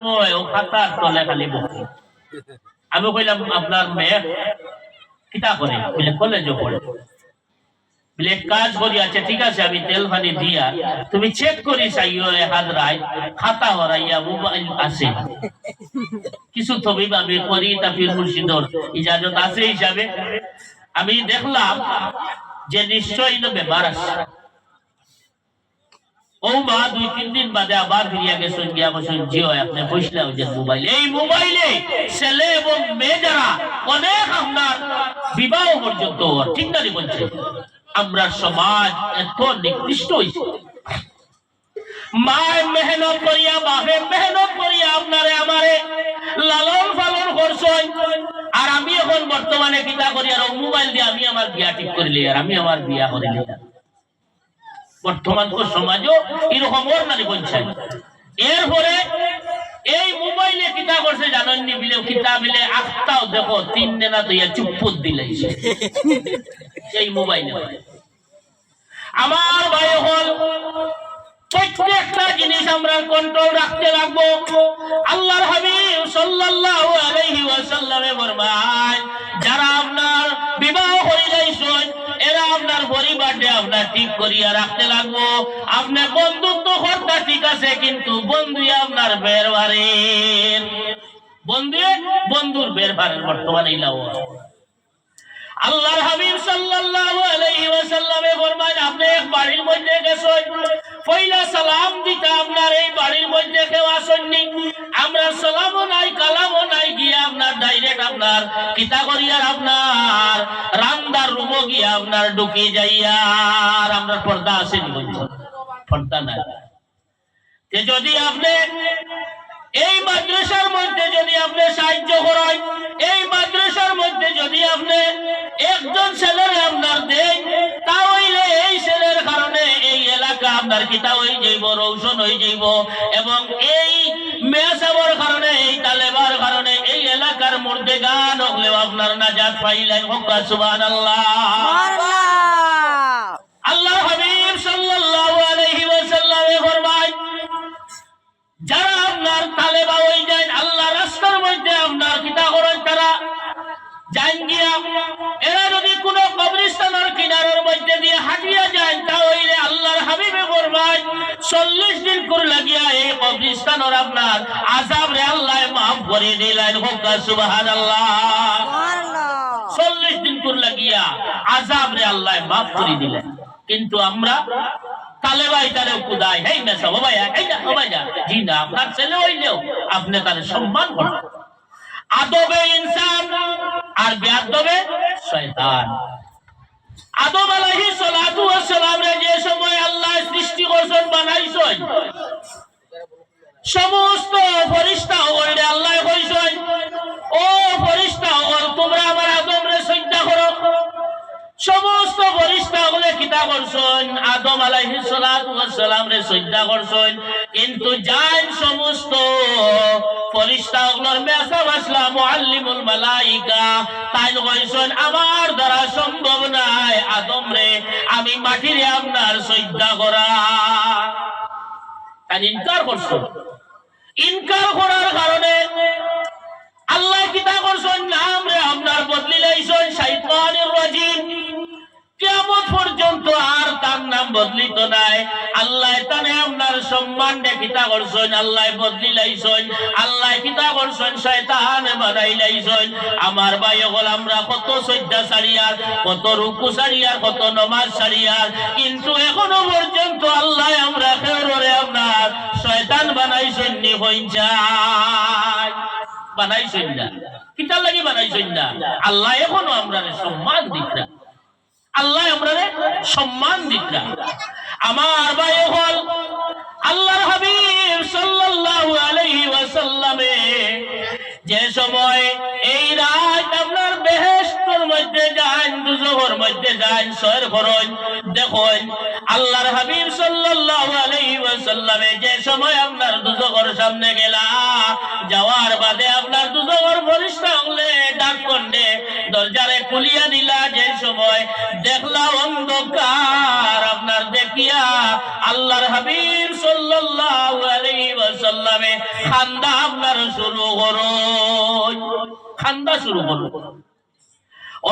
ও খাতার তলে খালি বসে। আমি কইলাম আপনার মেয়ে কিতা করে? বলে কলেজে পড়ে। বলে কাজ করি, আচ্ছা ঠিক আছে আমি তেল পানি দিয়া তুমি চেক করি চাইও হাজরায় খাতা হরাইয়া মোবাইল আছে কিছু ছবি আমি করি তাফির মুর্শিদর ইজাজত আছে হিসাবে আমি দেখলাম যে নিশ্চয়ই ব্যাপার আছে। ও মা 2-3 দিন বাদে আবার ফিরিয়া গেছেন, গিয়া বসেন জিও আপনি বুঝলেন যে মোবাইল, এই মোবাইলে ছেলে এবং মেয়ে যারা অনেক আপনার বিবাহ পর্যন্ত ঠিক না বলছে। আমরা সমাজ এত নিকৃষ্ট হয়েছে। মায় মেহনত করিয়া বাপে মেহনত করিয়া আপনারে আমারে লালন পালন করছেন, আর আমি এখন বর্তমানে কিতা করি আর মোবাইল দিয়ে আমি আমার বিয়া ঠিক করিলি আর আমি আমার বিয়া করিলি। বর্তমান সমাজও এরকম ওর নারী বলছেন। এরপরে এই মোবাইলে কিতা করছে জানেননি? বিলে কিতা বিলে আখটাও দেখো 3 দেনা দইয়া চুপ্পুত দিলাইছে এই মোবাইলে। আমার ভাই হল প্রত্যেকটা জিনিস আমরা কন্ট্রোল রাখতে লাগবো। আল্লাহর হাবিব সাল্লাল্লাহু আলাইহি ওয়াসাল্লামে ফরমায় যারা আপনার বিবাহ হইলাইছেন এরা আপনার পরিবারটা আপনার ঠিক করিয়া রাখতে লাগবো। আপনার বন্ধুত্ব করতে ঠিক আছে, কিন্তু বন্ধু আপনার বের বাড়ির বন্ধুর বের বাড়ির বর্তমানে লাভ। আল্লাহর হাবিব সাল্লাল্লাহু আলাইহি ওয়াসাল্লামে ফরমায় আপনি এক বাড়ির মধ্যে গেছেন, পয়লা সালাম দিতে আপনার এই বাড়ির মধ্যে কেউ আসেননি, আমরা সালামও নাই কালামও নাই, গিয়ে আপনার ডাইরেক্ট আপনার কিতা করিয়ার আপনার রান্দার রুমও গিয়ে আপনার ঢুকে যাইয়া আর আপনার পর্দা আসেনি বলছেন, পর্দা নাই। যদি আপনি এই মাদ্রাসার মধ্যে যদি আপনি সাহায্য করেন, এই মাদ্রাসার মধ্যে যদি আপনি একজন ছেলের আপনার দেন, তাহলে এই ছেলের কারণে এই এলাকা আপনার কিতা হয়ে যাইব, রৌশন হয়ে যাইব, এবং এই মেয়াসাবর কারণে এই তালেবার কারণে এই এলাকার মধ্যে গান হলেও আপনার নাজাত পাইলেন। সুবহানাল্লাহ। আল্লাহ হাবিব সাল্লাল্লাহু আলাইহি ওয়াসাল্লামে ফরমায় যারা আপনার তালেবা হয়ে যায় আল্লাহ রাস্তার মধ্যে আপনার কিতা করেন তারা যান গিয়া এরা যদি কোন কবরস্থানের কিনারের মধ্যে দিয়ে হাঁটিয়া যায় তাহলে আল্লাহর হাবিবে ফরমায় 40 দিন করে লাগিয়া এই কবরস্থানের আপনার আযাব রে আল্লাহ মাফ করে দিলেন। সুবহানাল্লাহ। 40 দিন করে লাগিয়া আযাব রে আল্লাহ মাফ করে দিলেন। কিন্তু আমরা তালেবাই তারে কুদাই হেই মেসা ও ভাইয়া এই না ও ভাইয়া জি না, আপনার ছেলে হইলেও আপনি তারে সম্মান করেন। আদবে ইনসান আর বেয়াদবে শয়তান। আদম আলাইহিস সালাতু ওয়াস সালাম রে যে সময় আল্লাহ সৃষ্টি করেছেন বানাইছেন, সমস্ত ফেরেশতা ওরে আল্লাহ কইছেন ও ফেরেশতা ওর তোমরা আমার আদম রে সিজদা করো। সমস্ত ফেরেশতা গুলো কিতা করছেন আদম আলাইহিস সালাতু ওয়াস সালাম রে সিজদা করছেন, কিন্তু যান সমস্ত ফেরেশতা গুলোর মেসাব আসলা মুআল্লিমুল মালায়েকা তাই কইছেন আমার দ্বারা সম্ভব নাই আদম রে আমি মাটিরে আপনার সিজদা করা। তাই ইনকার করছেন। ইনকার করার কারণে আল্লাহ কিতা করছেন নাম রে আপনার বদলি লাইছেন শয়তানির রাজিম। কিয়ামত পর্যন্ত আর তার নাম বদলিত নাই। আল্লাহ তানে আপনার সম্মান দে কিতা করছেন আল্লাহ বদলি লাইছেন। আল্লাহ কিতা করছেন শয়তান বানাই লাইছেন। আমার ভাই হল আমরা কত সজ্জা সারিয়ার, কত রুকু সারিয়ার, কত নামাজ সারিয়ার, কিন্তু এখনো পর্যন্ত আল্লাহ আমরা কেউরে আপনার শয়তান বানাইছেন নি হইঞ্চায় বানাইছেন না। কিতা লাগি বানাইছেন না? আল্লাহ এখনো আমরা সম্মান দিকরা, আল্লাহ আমরা সম্মান দিকরা। আমার ভাই হল আল্লাহর হাবিব সাল্লাল্লাহু আলাইহি ওয়াসাল্লামে যে সময় এই রাত আপনার বেহেশতের মধ্যে যান, দুজখের মধ্যে যান, সয়র করেন, দেখুন আল্লাহর হাবিব সাল্লাল্লাহু আলাইহি ওয়াসাল্লামে যে সময় আপনার দুজখের সামনে গেলা, যাওয়ার বাদে আপনার দুজখের ফেরেশতা হলে ডাক করলে দরজারে খুলিয়া দিলা, যে সময় দেখলা অন্ধকার আপনার দেখিয়া আল্লাহর হাবিব সাল্লাল্লাহু আলাইহি ওয়াসাল্লাম ওয়াসাল্লামে খান্দা আপনার শুরু করো, খান্দা শুরু করো।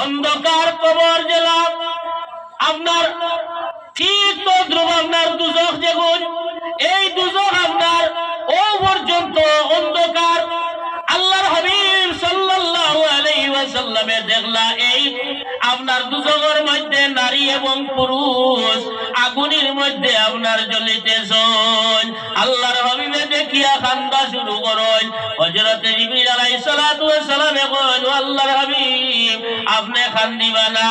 অন্ধকার কবর জেলাম আপনার ঠিক তো ধ্রুব আপনার দুজখ যেগুন, এই দুজখ আপনার ও পর্যন্ত অন্ধকার। আল্লাহর হাবিব সাল্লাল্লাহু আলাইহি ওয়াসাল্লামে দেখলা এই আপনার দুজখের মধ্যে নারী এবং পুরুষ আগুনের মধ্যে আপনার জ্বলিতেছেন। আল্লাহর হাবিবে দেখিয়া কান্দা শুরু করেন। হযরত জিবরিল আলাইহিস সালাতু ওয়াস সালামে কইল, আল্লাহর হাবিব আপনি কান্দিবা না,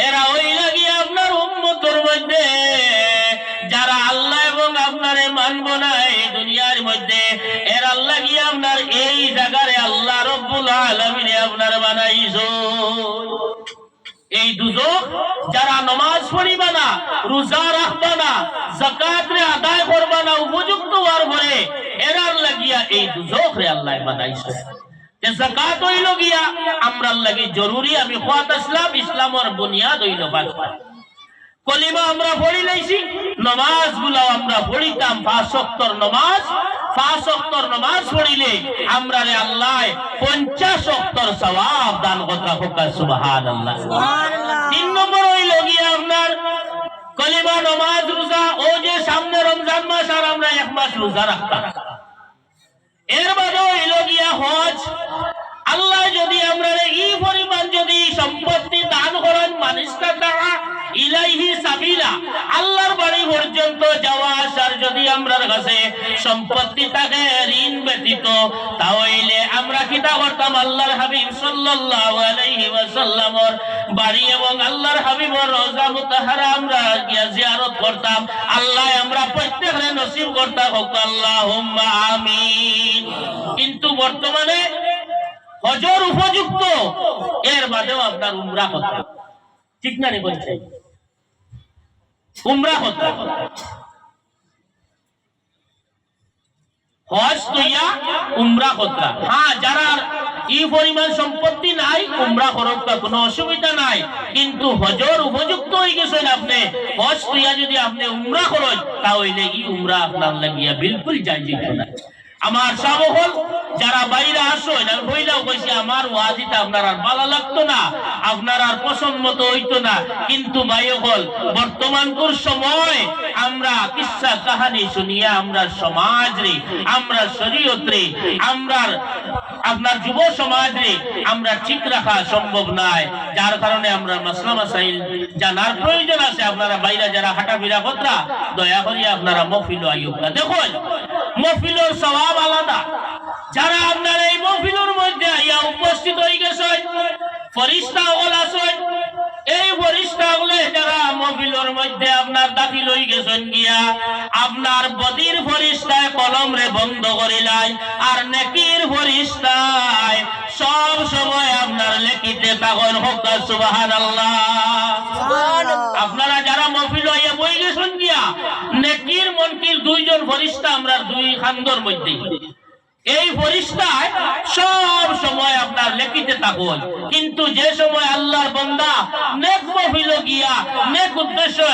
এরা ওই লাগি আপনার উম্মতের মধ্যে যারা আল্লাহ এবং আপনারে মানব না এই দুনিয়ার মধ্যে, এর আল্লাহ কি আপনার এই জায়গারে আল্লাহ রব্বুল আলামিন আপনার বানাইছো। এই দুজখ যারা নামাজ পড়িবা না, রোজা রাখবা না, যাকাত রে আদায় করবা না উপযুক্ত হওয়ার পরে, এরার লাগিয়া এই দুজখ রে আল্লাহ বানাইছো। যে যাকাত হইল গিয়া আমরার লাগি জরুরি। আমি খোয়াত আসলাম, ইসলামের বুনিয়াদ হইল পাঁচ। কলিমা আমরা পড়ি লাইছি, নামাজ গুলাও আমরা পড়িতাম 5 ওয়াক্তের নামাজ। 5 ওয়াক্তের নামাজ পড়িলে আমরা রে আল্লাহ 50 ওয়াক্তের সওয়াব দান করতা হোক। সুবহানাল্লাহ, সুবহানাল্লাহ। 3 নম্বর হইল গিয়া আপনার কলিমা, নামাজ, রোজা। ও যে সামনে রমজান মাস আর আমরা 1 মাস রোজা রাখতাম। এর বাদে হইল গিয়া হজ। আল্লাহ যদি আমরা এই পরিমাণ যদি সম্পত্তি দান করেন, মানুষটা দ্বারা ইলাইহি সাবিলা, আল্লাহর বাড়ি পর্যন্ত যাওয়া আসার যদি আমরার কাছে সম্পত্তি থাকে ঋণ ব্যতীত, তাহলে আমরা কিতা করতাম? আল্লাহর হাবিব সাল্লাল্লাহু আলাইহি ওয়াসাল্লামের বাড়ি এবং আল্লাহর হাবিবের রওজা মুতাহারা আমরা গিয়া জিয়ারত করতাম। আল্লাহ আমরা প্রত্যেকরে নসিব করতা হোক, আল্লাহুম্মা আমিন। কিন্তু বর্তমানে হজর উপযুক্ত, এর বাদেও আপনার উমরা করতে, ঠিক না? বলছে উমরা করতে, হজ তৈয়া উমরা করতে। হ্যাঁ, যারা এই পরিমাণ সম্পত্তি নাই উমরা করতে কোনো অসুবিধা নাই, কিন্তু হজর উপযুক্ত হয়ে গেছেন আপনি, হজ তৈয়া যদি আপনি উমরা করেন তাহলে এই উমরা আপনার লাগিয়া বিলকুল জায়েজ না। আমার সাবহল যারা বাইরে আসেন, আমি কইলাও কইছি আমার ওয়াজিটা আপনার আর ভালো লাগতো না, আপনার আর পছন্দ মতো হইতো না, কিন্তু ভাই হল বর্তমানকার সময় আমরা কিসসা কাহানি শুনিয়া আমরা সমাজ রে, আমরা শরীয়ত রে, আমরা আপনার যুব সমাজ রে আমরা ঠিক রাখা সম্ভব নয়। যার কারণে আমরা মাসলা মাসাইল জানার প্রয়োজন আছে। আপনারা বাইরে যারা হাঁটাফেরা কতরা, দয়া করিয়া আপনারা মহফিল আইয়ুবরা দেখুন, মহফিলের সওয়াব আলাদা। যারা আপনার এই মহফিলের মধ্যে আইয়া উপস্থিত হয়ে গেছেন, ফেরেশতা হল আছেন, এই ফেরেশতা হলে যারা মহফিলের মধ্যে আপনার দাখিল হয়ে গেছেন গিয়া, আপনার বদির ফেরেশতায় কলম রে বন্ধ করিলাই, আর নেকির ফেরেশতায় সব সময় আপনার লেখিতে থাকেন। হোক সুবহানাল্লাহ, সুবহানাল্লাহ। আপনারা যারা মহফিল হইয়া বই গেছেন গিয়া, নেকির মনকির দুইজন ফেরেশতা আমরা দুই খান্দর মধ্যে, এই ফেরেশতায় সব সময় আপনার লেখিতে থাকুন। কিন্তু যে সময় আল্লাহর বান্দা নেক মহফিল গিয়া নেক উদ্দেশ্যে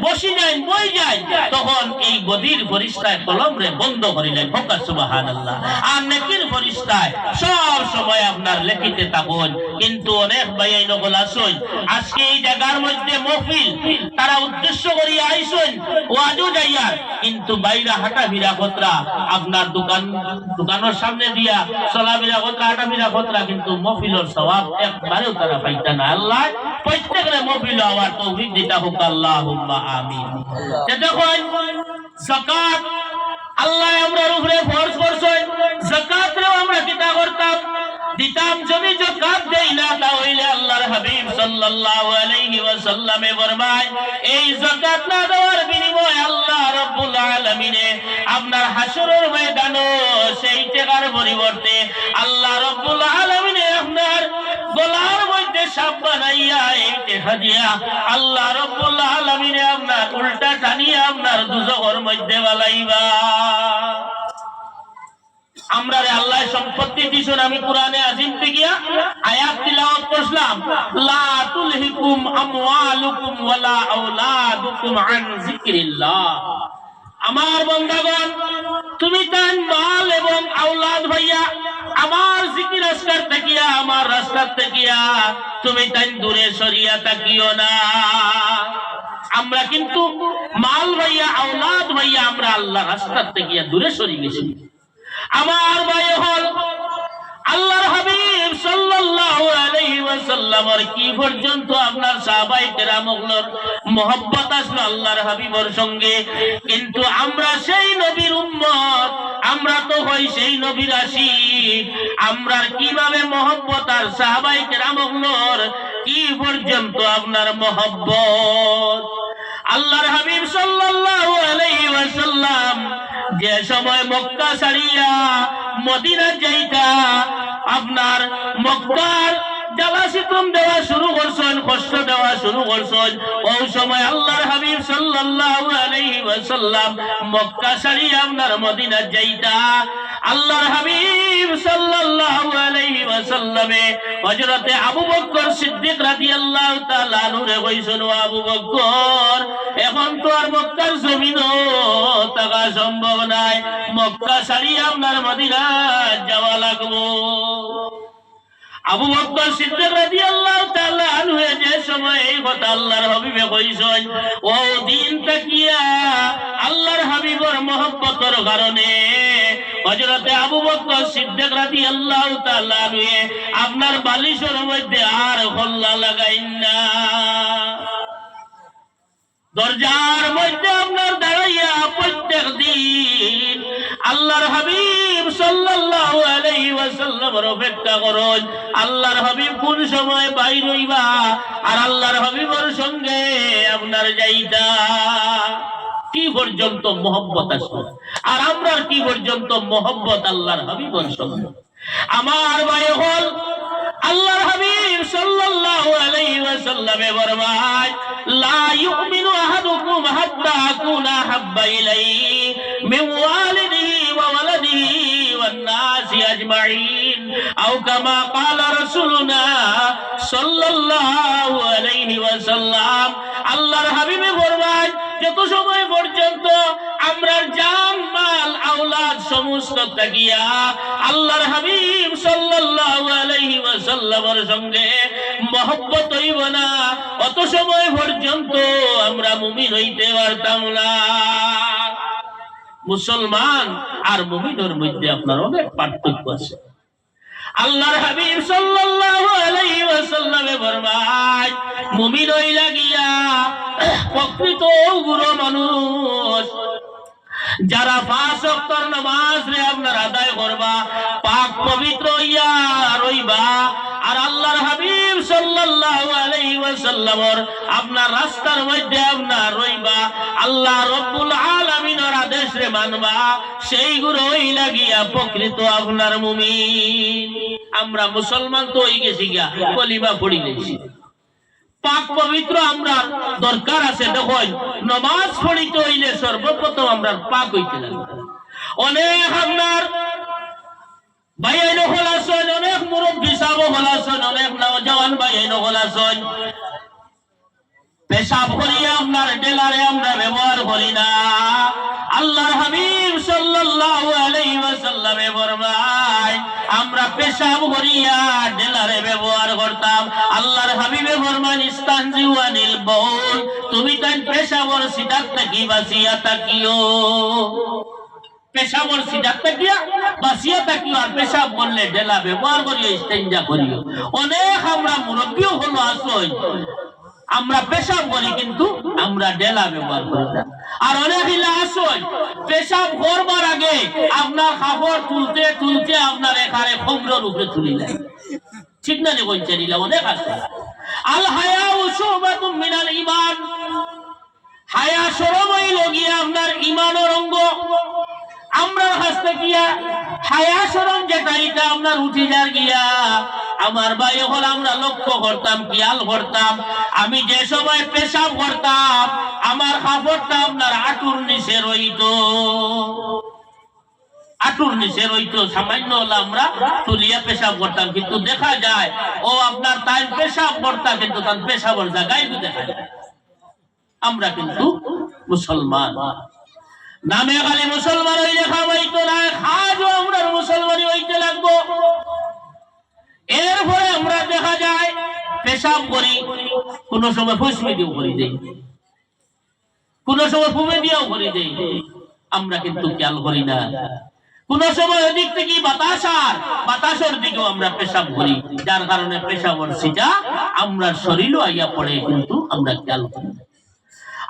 বসি যায়, বই যায়, তখন এই বদির ফেরেশতায় কলম রে বন্ধ করিলেন। হোক সুবহানাল্লাহ। আর নেকির ফেরেশতায় সব সময় আপনার লেখিতে থাকুন। কিন্তু অনেক ভাই এই নকল আসুন, আজকে এই জায়গার মধ্যে মহফিল তারা উদ্দেশ্য করিয়া আইসুন ওয়াজও যাইয়ার, কিন্তু বাইরে হাঁটাফেরা কতরা, আপনার দোকানের সামনে দিয়া চলাফেরা কতরা, হাঁটাফেরা কতরা, কিন্তু মহফিলের সওয়াব একবারেও তারা পাইতা না। আল্লাহ প্রত্যেকের মহফিল হওয়ার তৌফিক দিতা হোক, আল্লাহুম্মা আমিন। দেখুন যাকাত আল্লাহ আমরার উপরে ফরজ করছেন, যাকাত রে আমরা কিতা করতাম? দিতাম। যদি যাকাত দেই না তাহলে আল্লাহর হাবিব সাল্লাল্লাহু আলাইহি ওয়াসাল্লামে ফরমায়, এই যাকাত না দেওয়ার বিনিময়ে আল্লাহ রাব্বুল আলামিনে আপনার হাসরের ময়দানে সেই টাকার পরিবর্তে আল্লাহ রাব্বুল আলামিনে আপনার গলার মধ্যে সাপ বানাইয়া এই টাকা দিয়া আল্লাহ রাব্বুল আলামিনে আপনার উল্টা টানিয়া আপনার দুজখের মধ্যে বালাইবা। আমরা রে আল্লাহ সম্পত্তি দিছেন। আমি কোরআনে আজিম থেকে আয়াত তিলাওয়াত করলাম, লা তুলহিকুম আমওয়ালুকুম ওয়ালা আওলাদুকুম আন যিকরিল্লাহ। আমার বন্দাগণ, তুমি তাই মাল এবং আওলাদ ভাইয়া আমার জিকির আজকার তাকিয়া, আমার রাস্তার তাকিয়া তুমি তাই দূরে সরিয়া তাকিও না। আমরা কিন্তু মাল ভাইয়া আওলাদ ভাইয়া আমরা আল্লাহ রাস্তার তাকিয়া দূরে সরিয়ে গেছি। আমার ভাই হল আল্লাহর হাবিব সাল্লাল্লাহু আলাইহি ওয়াসাল্লামের কি পর্যন্ত আপনার সাহাবায়ে কেরামগুলোর মহব্বত আসলো আল্লাহর হাবিবের সঙ্গে, কিন্তু আমরা সেই নবীর উম্মত, আমরা তো হই সেই নবীর আশিক। আমরা কিভাবে মহব্বত আর সাহাবায়ে কেরামগুলোর কি পর্যন্ত আপনার মহব্বত। আল্লাহর হাবিব সাল্লাল্লাহু আলাইহি ওয়াসাল্লাম যে সময় মক্কা ছাড়িয়া মদিনা যাইতা, আপনার মক্কার জ্বালাশিতম দেওয়া শুরু করছেন, কষ্ট দেওয়া শুরু করছেন, ওই সময় আল্লাহর হাবিব সাল্লাল্লাহু আলাইহি ওয়াসাল্লাম মক্কা ছাড়িয়া আপনার মদিনা যাইতা। আল্লাহর হাবিব সাল্লাল্লাহু আলাইহি ওয়াসাল্লামে হযরতে আবু বকর সিদ্দিক রাদিয়াল্লাহু তাআলা আনহুরে কইছেন, ও আবু বকর, এখন তো আর মক্কার জমিনও থাকা সম্ভব নাই, মক্কা ছাড়িয়া আপনার মদিনা যাওয়া লাগবো। আবু বকর সিদ্দিক রাদিয়াল্লাহু তাআলা আনহু যে সময় এই কথা আল্লাহর হাবিবে কইছেন, ও দিন তাকিয়া আল্লাহর হাবিবের মহব্বতের কারণে হযরতে আবু বকর সিদ্দিক রাদিয়াল্লাহু তাআলা আনহু আপনার বালিশের মধ্যে আর খোল্লা লাগাইন না, দরজার মধ্যে আপনার দাঁড়াইয়া প্রত্যেক দিন আল্লাহর হাবিব সাল্লাল্লাহু আলাইহি ওয়াসাল্লামের অপেক্ষা করুন। আল্লাহর হাবিব কোন সময় বাইর হইবা আর আল্লাহর হাবিবের সঙ্গে আপনার যাইতা। কি পর্যন্ত মহব্বত আছে, আর আমরা কি পর্যন্ত মহব্বত আল্লাহর হাবিবের সঙ্গে। আমার ভাই হল আল্লাহর হাবিব সাল্লাল্লাহু আলাইহি ওয়াসাল্লামে ফরমায়, লা ইউমিনু আহাদুকুম হাত্তা আকুনা হাব্বা ইলাইহি মিন ওয়ালিদিহি ওয়া ওয়ালাদিহি ওয়ান নাসি আজমাইন, আও কামা ক্বালা রাসূলুনা সাল্লাল্লাহু আলাইহি ওয়াসাল্লাম। আল্লাহর হাবিবে ফরমায়, যত সময় পর্যন্ত আমরা জান মাল আওলাদ সমস্ত তাকিয়া আল্লাহর হাবিব সাল্লাল্লাহু আলাইহি ওয়াসাল্লামের সঙ্গে মহব্বত হইব না, অত সময় পর্যন্ত আমরা মুমিন হইতে পারতাম না। মুসলমান আর মুমিনের মধ্যে আপনার অনেক পার্থক্য আছে। আল্লাহর হাবিব সাল্লাল্লাহু আলাইহি ওয়াসাল্লামে ফরমায়, মুমিন হইলা গিয়া প্রকৃত গুরু মানুষ যারা 5 ওয়াক্তের নামাজ রে আপনার আদায় করবা, পাক পবিত্র হইয়া রইবা, আর আল্লাহর হাবিব সাল্লাল্লাহু আলাইহি ওয়াসাল্লামের আপনার রাস্তার মধ্যে আপনার রইবা, আল্লাহ রব্বুল আলামিনের আদেশ রে মানবা, সেই গুরু হইলা গিয়া প্রকৃত আপনার মুমিন। আমরা মুসলমান তো হই গেছি গিয়া, কলিমা পড়ি গেছি, পাক পবিত্র আমরা দরকার আছে। দেখুন, নামাজ পড়িতে হইলে সর্বপ্রথম আমরা পাক হইতে লাগবে। অনেক আপনার ভাইয়াইন হল আছেন, অনেক মুরব্বী সাহেব হল আছেন, অনেক নওজওয়ান ভাইয়াইন হল আছেন, পেশাব করিয়া আপনার ডেলারে আমরা ব্যবহার করি না। আল্লাহর হাবিব সাল্লাল্লাহু আলাইহি ওয়াসাল্লামে ফরমায়, আমরা পেশাব করিয়া ডেলারে ব্যবহার করতাম। আল্লাহর হাবিবে ফরমান, ইস্তানজিউ আনিল বাউল, তুমি তাই পেশাবর সিদাত থাকি বাঁচিয়া থাকিও। পেশাবর সিদাত থাকিয়া বাঁচিয়া থাকিও, আর পেশাব করলে ডেলা ব্যবহার করিও, ইস্তেঞ্জা করিও। অনেক আমরা মুরব্বীও হলো আসই, আমরা পেশাব করি কিন্তু আমরা ডেলা ব্যবহার করি না। আর অনেক আসই পেশাব করবার আগে আপনার কাপড় তুলতে তুলতে আপনার এখানে খমরের উপরে তুলি যায়, ঠিক না? বলছে নিলে অনেক আছে। আল হায়াউ শুবাতুম মিনাল ঈমান, হায়া শরম হইল গিয়া আপনার ঈমানের অঙ্গ। আমরা হাসতে গিয়া হায়া শরম যেটা এটা আপনার উঠে যার গিয়া। আমার ভাই হল আমরা লক্ষ্য করতাম, খেয়াল করতাম, আমি যে সময় পেশাব করতাম আমার কাপড়টা আপনার আঁটুর নিচে রইত, আঁটুর নিচে রইত। সামান্য হলে আমরা তুলিয়া পেশাব করতাম, কিন্তু দেখা যায় ও আপনার তাই পেশাব করতাম, কিন্তু তার পেশাবের জায়গায় দেখা যায়। আমরা কিন্তু মুসলমান। নামে খালি মুসলমান হইলে খাওয়াইতো না, খাজও আমরা মুসলমানি হইতে লাগবো। এরপরে আমরা দেখা যায় পেশাব করি, কোন সময় ফুসমি দিয়েও করি দেই, কোন সময় ফুমে দিয়েও করি দেই, আমরা কিন্তু খেয়াল করি না। কোন সময় ওদিক থেকে বাতাসের দিকেও আমরা পেশাব করি, যার কারণে পেশাবর সিটা আমরা শরীরও আইয়া পড়ে, কিন্তু আমরা খেয়াল করি না।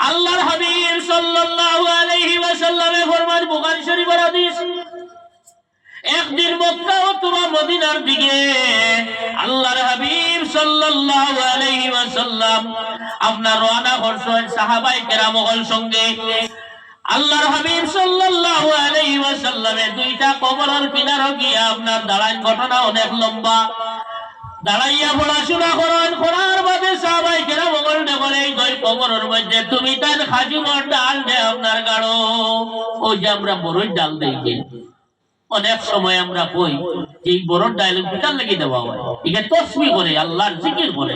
আল্লাহর হাবিব সাল্লাল্লাহু আলাইহি ওয়াসাল্লামে ফরমান, বুখারী শরীফের হাদিস, একদিন মক্কা অথবা মদিনার দিকে আল্লাহর হাবিব সাল্লাল্লাহু আলাইহি ওয়াসাল্লাম আপনার রওনা করছেন সাহাবায়ে কেরামগণ সঙ্গে। আল্লাহর হাবিব সাল্লাল্লাহু আলাইহি ওয়াসাল্লামে দুইটা কবরের কিনারে গিয়া আপনার দাঁড়ান, ঘটনা অনেক লম্বা, দাঁড়াইয়া পড়াশোনা করার বাদে সাহাবায়ে কেরামগণ বলে, এই দুই কবরের মধ্যে তুমি তার খাজুরের ডাল দে আপনার গাড়ো। ওই যে আমরা বড়ই ডাল দেই, অনেক সময় আমরা কই যে এই বড় ডাল কিটার লাগি দেওয়া হয়, একে তসবিহ করে আল্লাহর জিকির করে।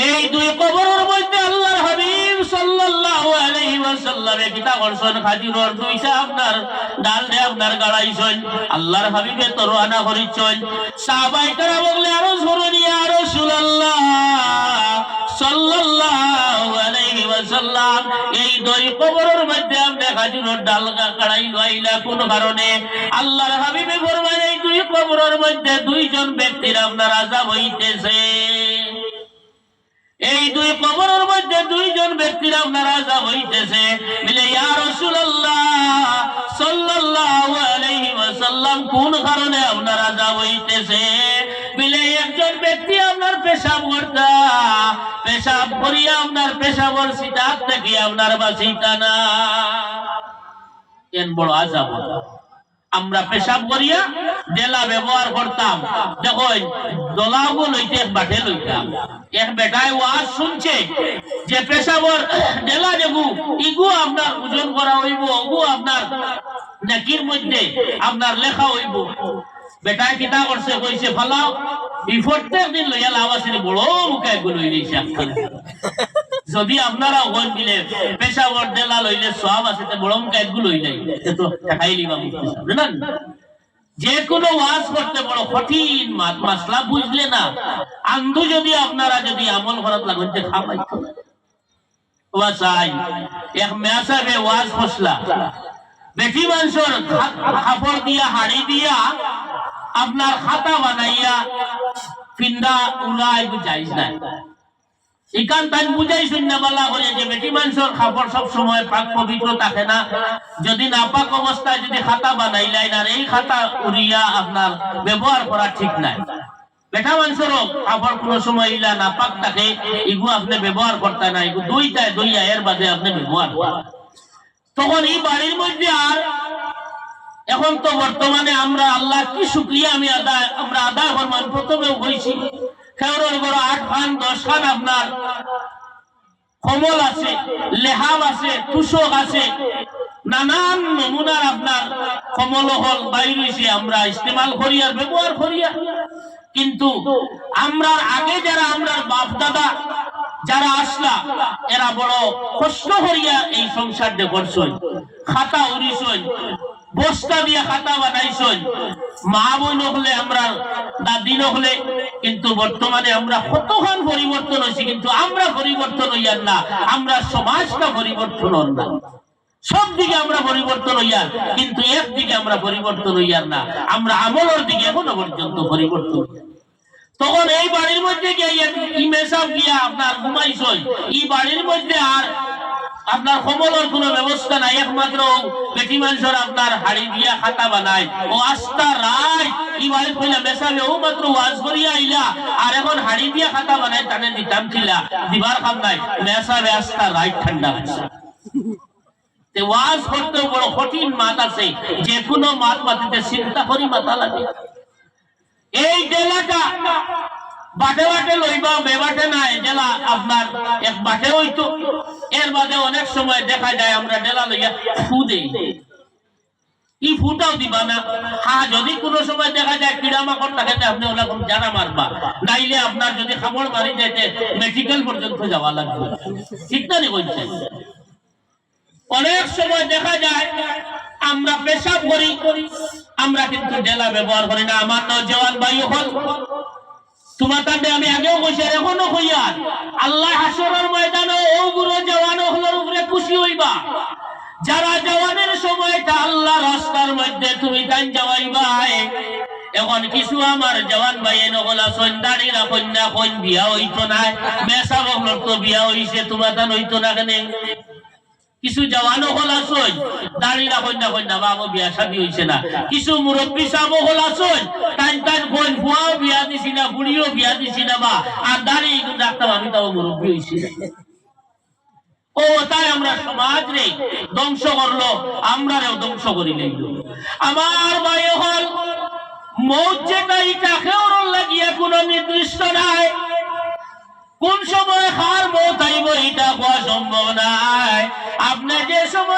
এই দুই কবরের মধ্যে আল্লাহর হাবিব সাল্লাল্লাহু আলাইহি ওয়াসাল্লামে কিতা করছেন, খাজুরের দুইটা আপনার ডাল দিয়ে আপনার গাড়াইছেন। আল্লাহর হাবিবে তো রওনা করিছেন, সাহাবায়ে কেরাম বলে আরো জোরে ইয়া রাসূলুল্লাহ সাল্লাল্লাহু আলাইহি ওয়াসাল্লাম, এই দুই কবরের মধ্যে আপনি খাজুরের ডাল গাড়াই লইলা কোন কারণে? আল্লাহর হাবিবে ফরমান, এই দুই কবরের মধ্যে দুইজন ব্যক্তির আপনার আযাব হইতেছে, এই দুই কবরের মধ্যে দুইজন ব্যক্তির আপনার আযাব হইতেছে। বলে ইয়া রাসূলুল্লাহ সাল্লাল্লাহু আলাইহি ওয়াসাল্লাম, কোন কারণে আপনার আযাব হইতেছে? বলে একজন ব্যক্তি আপনার পেশাব করতা, পেশাব করিয়া আপনার পেশাবর সিটাত থেকে আপনার বাঁচিতা না, এন বড় আযাব। আমরা পেশাব করিয়া ডেলা ব্যবহার করতাম, দেখো দলাগো লইতে বাটে লইতাম। এক বেটায় ওয়াজ শুনছে যে পেশাবর ডেলা দেবু ইগু আপনার ওজন করা হইব, ওগু আপনার নেকির মধ্যে আপনার লেখা হইব। বেটায় কিতা করছে, কইছে ফালাও, এই প্রত্যেক দিন লইয়া লাভ আছে, বড় মুখে লই দিয়েছে। যদি আপনারা ওখান দিলে পেশাবর ডেলা লইলে সব আছে, বড় মুখে লই নাই তো দেখাই লিবা বুঝলেন। যে কোনো ওয়াজ করতে বড় কঠিন, মাসলা বুঝলে না আন্ধু যদি আপনারা যদি আমল করাত লাগতে খাওয়াইতো ওয়াসাই। এক মেয়া সাহেবে ওয়াজ ফসলা, বেটি মানুষের কাপড় দিয়া হাড়ি দিয়া আপনার খাতা বানাইয়া ফিন্দা উলাই বুঝাইস নাই। এখান তাই বুঝাই শূন্য বলা করে যে বেটি মানুষের কাপড় সব সময় পাক পবিত্র থাকে না, যদি নাপাক অবস্থায় যদি খাতা বানাইলাই না, এই খাতা উড়িয়া আপনার ব্যবহার করা ঠিক নাই। বেটা মানুষেরও কাপড় কোনো সময় ইলা নাপাক থাকে, এগু আপনি ব্যবহার করতে না, এগু দুইটায় দুইয়া এর বাদে আপনি ব্যবহার করেন। তখন এই বাড়ির মধ্যে আর এখন তো বর্তমানে আমরা আল্লাহ কি শুকরিয়া আমরা আদায় করবেন। প্রথমেও হয়েছি খেউরের বড় 8 খান 10 খান আপনার কমল আছে, লেহাব আছে, তুষক আছে, নানান নমুনার আপনার কমল হল বাইর হয়েছে, আমরা ইস্তেমাল করি আর ব্যবহার করি। কিন্তু আমরা আগে যারা আমরা বাপ দাদা যারা আসলা, এরা বড় কষ্ট করিয়া এই সংসারটা করছেন, খাতা উড়িছেন, বস্তা দিয়ে খাতা বানাইছেন, মা বোন হলে আমরা দাদি হলে। কিন্তু বর্তমানে আমরা কতখান পরিবর্তন হয়েছি, কিন্তু আমরা পরিবর্তন হইয়ার না, আমরা সমাজটা পরিবর্তন হন না। সব দিকে আমরা পরিবর্তন হইয়ার, কিন্তু একদিকে আমরা পরিবর্তন হইয়ার না, আমরা আমলের দিকে এখনো পর্যন্ত পরিবর্তন। তখন এই বাড়ির মধ্যে গিয়ে ইমেসাব গিয়া আপনার ঘুমাইছেন, এই বাড়ির মধ্যে আর আপনার কমলের কোনো ব্যবস্থা নাই, একমাত্র বেটি মানুষের আপনার হাড়ি দিয়া খাতা বানায়। ও আস্তা রায় এই বাড়ির কইলা মেসাবে ও মাত্র ওয়াজ করিয়া আইলা, আর এখন হাড়ি দিয়া খাতা বানায় টানে দিতাম খিলা দিবার কাম নাই। মেসাবে আস্তা রায় ঠান্ডা হয়েছে। ওয়াজ করতেও বড় কঠিন মাত আছে, যে কোনো মাত মাতিতে চিন্তা করি মাথা লাগে। এই জেলাটা বাটে বাটে লইবা, বেবাটে নাই, জেলা আপনার এক বাটে হইতো। এর বাদে অনেক সময় দেখা যায় আমরা ডেলা লইয়া ফু দেই, এই ফুটাও দিবা না। হ্যাঁ, যদি কোনো সময় দেখা যায় কিড়া মাকড় থাকে, আপনি ওরা জানা মারবা, নাইলে আপনার যদি খাবার মারি যাইতে মেডিকেল পর্যন্ত যাওয়া লাগবে, ঠিক না? বলছেন অনেক সময় দেখা যায় আমরা পেশাব করি, আমরা কিন্তু ডেলা ব্যবহার করি না। আমার নওজওয়ান ভাই হল তোমার তাতে আমি আগেও কইছি এখনো কইয়ার আল্লাহ হাসরের ময়দানে ও বুড়ো জওয়ান হলোর উপরে খুশি হইবা যারা জওয়ানের সময়টা আল্লাহ রাস্তার মধ্যে তুমি তাই যাওয়াইবা। এখন কিছু আমার জওয়ান ভাই নগলা সন্ধ্যাড়িরা কন্যা কইন বিয়া হইতো না, মেসা বগলর তো বিয়া হইছে তোমার তান হইতো না কেন? কিছু জওয়ানও হল আসুন দাঁড়িয়ে কন্যা কন্যা বাবু বিয়া শাদী হইছে না। কিছু মুরব্বী সাহেব হল আসুন টাইম টাইম কোন ফুয়াও বিয়া দিছি না, বুড়িও বিয়া দিছি না, বা আর দাঁড়িয়ে ডাক্তার আমি তাও মুরব্বী হইছি না। ও তাই আমরা সমাজ রে ধ্বংস করলো, আমরাও ধ্বংস করি লইল। আমার ভাই হল মৌত যেটা এটাকেও লাগিয়ে কোনো নির্দিষ্ট নাই, কোন সময় কার মৌত আইব এটা হওয়া সম্ভব নাই। আপনি যে সময়